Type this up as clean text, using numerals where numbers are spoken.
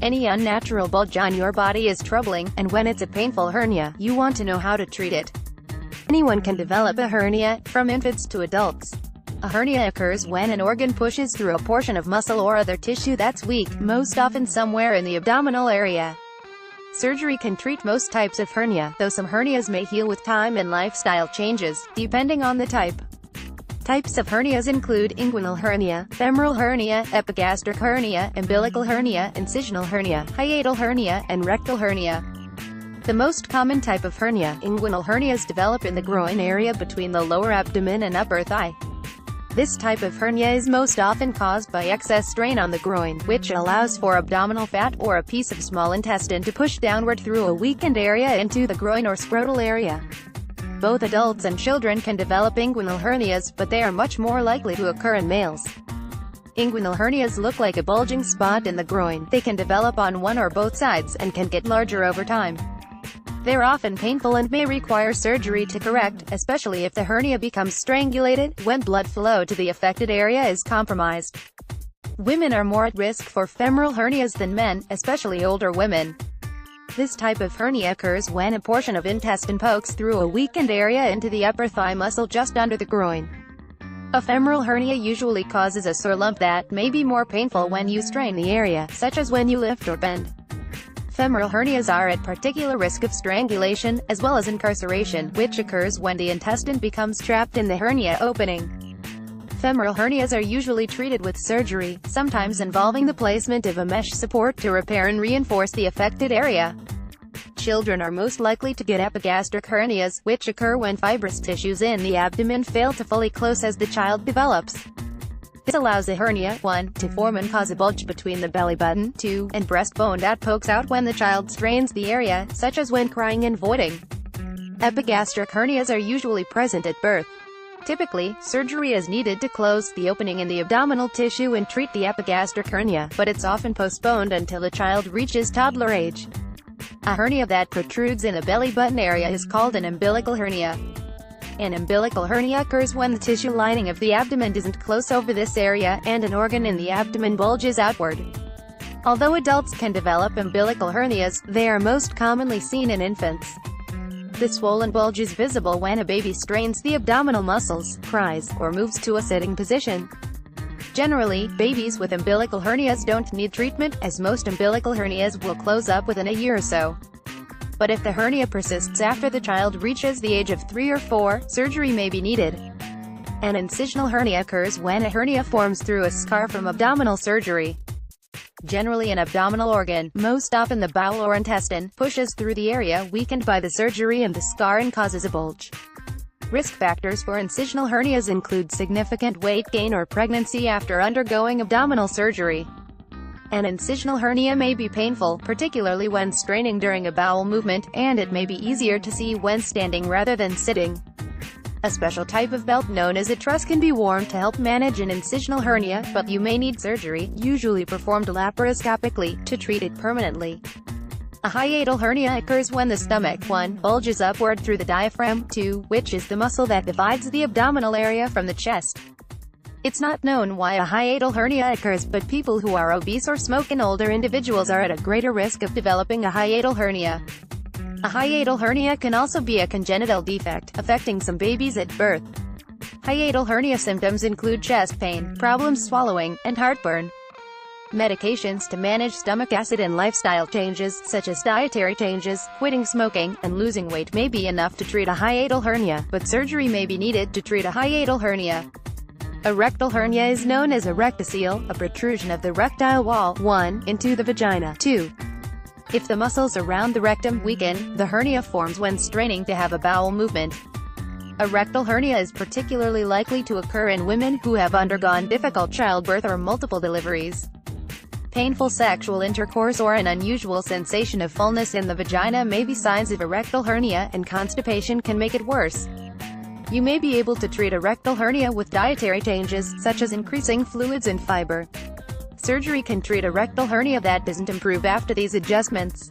Any unnatural bulge on your body is troubling, and when it's a painful hernia, you want to know how to treat it. Anyone can develop a hernia, from infants to adults. A hernia occurs when an organ pushes through a portion of muscle or other tissue that's weak, most often somewhere in the abdominal area. Surgery can treat most types of hernia, though some hernias may heal with time and lifestyle changes, depending on the type. Types of hernias include inguinal hernia, femoral hernia, epigastric hernia, umbilical hernia, incisional hernia, hiatal hernia, and rectal hernia. The most common type of hernia, inguinal hernias, develop in the groin area between the lower abdomen and upper thigh. This type of hernia is most often caused by excess strain on the groin, which allows for abdominal fat or a piece of small intestine to push downward through a weakened area into the groin or scrotal area. Both adults and children can develop inguinal hernias, but they are much more likely to occur in males. Inguinal hernias look like a bulging spot in the groin. They can develop on one or both sides, and can get larger over time. They're often painful and may require surgery to correct, especially if the hernia becomes strangulated, when blood flow to the affected area is compromised. Women are more at risk for femoral hernias than men, especially older women. This type of hernia occurs when a portion of intestine pokes through a weakened area into the upper thigh muscle just under the groin. A femoral hernia usually causes a sore lump that may be more painful when you strain the area, such as when you lift or bend. Femoral hernias are at particular risk of strangulation, as well as incarceration, which occurs when the intestine becomes trapped in the hernia opening. Femoral hernias are usually treated with surgery, sometimes involving the placement of a mesh support to repair and reinforce the affected area. Children are most likely to get epigastric hernias, which occur when fibrous tissues in the abdomen fail to fully close as the child develops. This allows a hernia, 1, to form and cause a bulge between the belly button, 2, and breastbone that pokes out when the child strains the area, such as when crying and voiding. Epigastric hernias are usually present at birth. Typically, surgery is needed to close the opening in the abdominal tissue and treat the epigastric hernia, but it's often postponed until the child reaches toddler age. A hernia that protrudes in the belly button area is called an umbilical hernia. An umbilical hernia occurs when the tissue lining of the abdomen isn't close over this area, and an organ in the abdomen bulges outward. Although adults can develop umbilical hernias, they are most commonly seen in infants. The swollen bulge is visible when a baby strains the abdominal muscles, cries, or moves to a sitting position. Generally, babies with umbilical hernias don't need treatment, as most umbilical hernias will close up within a year or so. But if the hernia persists after the child reaches the age of 3 or 4, surgery may be needed. An incisional hernia occurs when a hernia forms through a scar from abdominal surgery. Generally an abdominal organ, most often the bowel or intestine, pushes through the area weakened by the surgery and the scar and causes a bulge. Risk factors for incisional hernias include significant weight gain or pregnancy after undergoing abdominal surgery. An incisional hernia may be painful, particularly when straining during a bowel movement, and it may be easier to see when standing rather than sitting. A special type of belt known as a truss can be worn to help manage an incisional hernia, but you may need surgery, usually performed laparoscopically, to treat it permanently. A hiatal hernia occurs when the stomach, 1, bulges upward through the diaphragm, 2, which is the muscle that divides the abdominal area from the chest. It's not known why a hiatal hernia occurs, but people who are obese or smoke and older individuals are at a greater risk of developing a hiatal hernia. A hiatal hernia can also be a congenital defect, affecting some babies at birth. Hiatal hernia symptoms include chest pain, problems swallowing, and heartburn. Medications to manage stomach acid and lifestyle changes, such as dietary changes, quitting smoking, and losing weight may be enough to treat a hiatal hernia, but surgery may be needed to treat a hiatal hernia. A rectal hernia is known as a rectocele, a protrusion of the rectile wall, 1, into the vagina, 2. If the muscles around the rectum weaken, the hernia forms when straining to have a bowel movement. A rectal hernia is particularly likely to occur in women who have undergone difficult childbirth or multiple deliveries. Painful sexual intercourse or an unusual sensation of fullness in the vagina may be signs of a rectal hernia, and constipation can make it worse. You may be able to treat a rectal hernia with dietary changes, such as increasing fluids and fiber. Surgery can treat a rectal hernia that doesn't improve after these adjustments.